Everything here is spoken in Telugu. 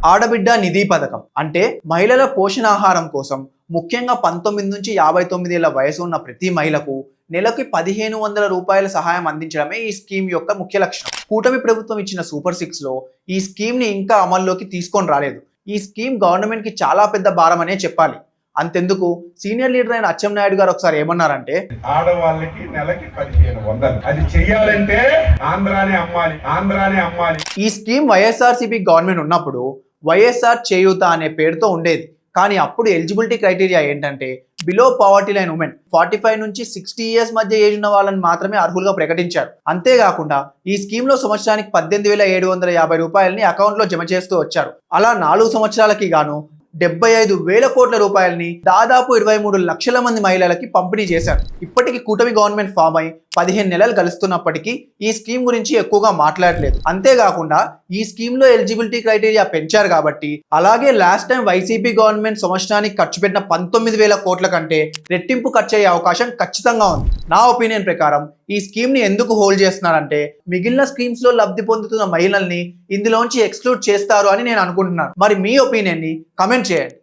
ఆడబిడ్డ నిధి పథకం అంటే మహిళల పోషణాహారం కోసం ముఖ్యంగా 19 నుంచి 59 ఏళ్ల వయసు ఉన్న ప్రతి మహిళకు నెలకి 1500 రూపాయల సహాయం అందించడమే ఈ స్కీమ్ యొక్క ముఖ్య లక్ష్యం. కూటమి ప్రభుత్వం ఇచ్చిన సూపర్ 6 లో ఈ స్కీమ్ ని ఇంకా అమల్లోకి తీసుకొని రాలేదు. ఈ స్కీమ్ గవర్నమెంట్ కి చాలా పెద్ద భారం అనే చెప్పాలి. అంతెందుకు సీనియర్ లీడర్ అయిన అచ్చెన్నాయుడు గారు ఒకసారి ఏమన్నారంటే, ఆడవాళ్ళకి నెలకి 1500 అది చెయ్యాలంటే ఆంధ్రానే అమ్మాలి. ఈ స్కీమ్ వైఎస్ఆర్సీపీ గవర్నమెంట్ ఉన్నప్పుడు వైఎస్ఆర్ చేయూత అనే పేరుతో ఉండేది. కానీ అప్పుడు ఎలిజిబిలిటీ క్రైటీరియా ఏంటంటే బిలో పవర్టీ లైన్ ఉమెన్ 45 నుంచి 60 ఇయర్స్ మధ్య ఏజ్ ఉన్న వాళ్ళని మాత్రమే అర్హులుగా ప్రకటించారు. అంతేకాకుండా ఈ స్కీమ్ లో సంవత్సరానికి 18,750 రూపాయలని అకౌంట్ లో జమ చేస్తూ వచ్చారు. అలా 4 సంవత్సరాలకి గాను 75,000 కోట్ల రూపాయలని దాదాపు 23 లక్షల మంది మహిళలకి పంపిణీ చేశారు. ఇప్పటికీ కూటమి గవర్నమెంట్ ఫామ్ అయి 15 నెలలు గడుస్తున్నప్పటికీ ఈ స్కీమ్ గురించి ఎక్కువగా మాట్లాడలేదు. అంతేకాకుండా ఈ స్కీమ్ లో ఎలిజిబిలిటీ క్రైటీరియా పెంచారు కాబట్టి, అలాగే లాస్ట్ టైం వైసీపీ గవర్నమెంట్ సంవత్సరానికి ఖర్చు పెట్టిన 19,000 కోట్ల కంటే రెట్టింపు ఖర్చు అయ్యే అవకాశం ఖచ్చితంగా ఉంది. నా ఒపీనియన్ ప్రకారం ఈ స్కీమ్ ని ఎందుకు హోల్డ్ చేస్తున్నారంటే మిగిలిన స్కీమ్స్ లో లబ్ధి పొందుతున్న మహిళల్ని ఇందులోంచి ఎక్స్క్లూడ్ చేస్తారు అని నేను అనుకుంటున్నాను. మరి మీ ఒపీనియన్ ని కమెంట్ చేయండి.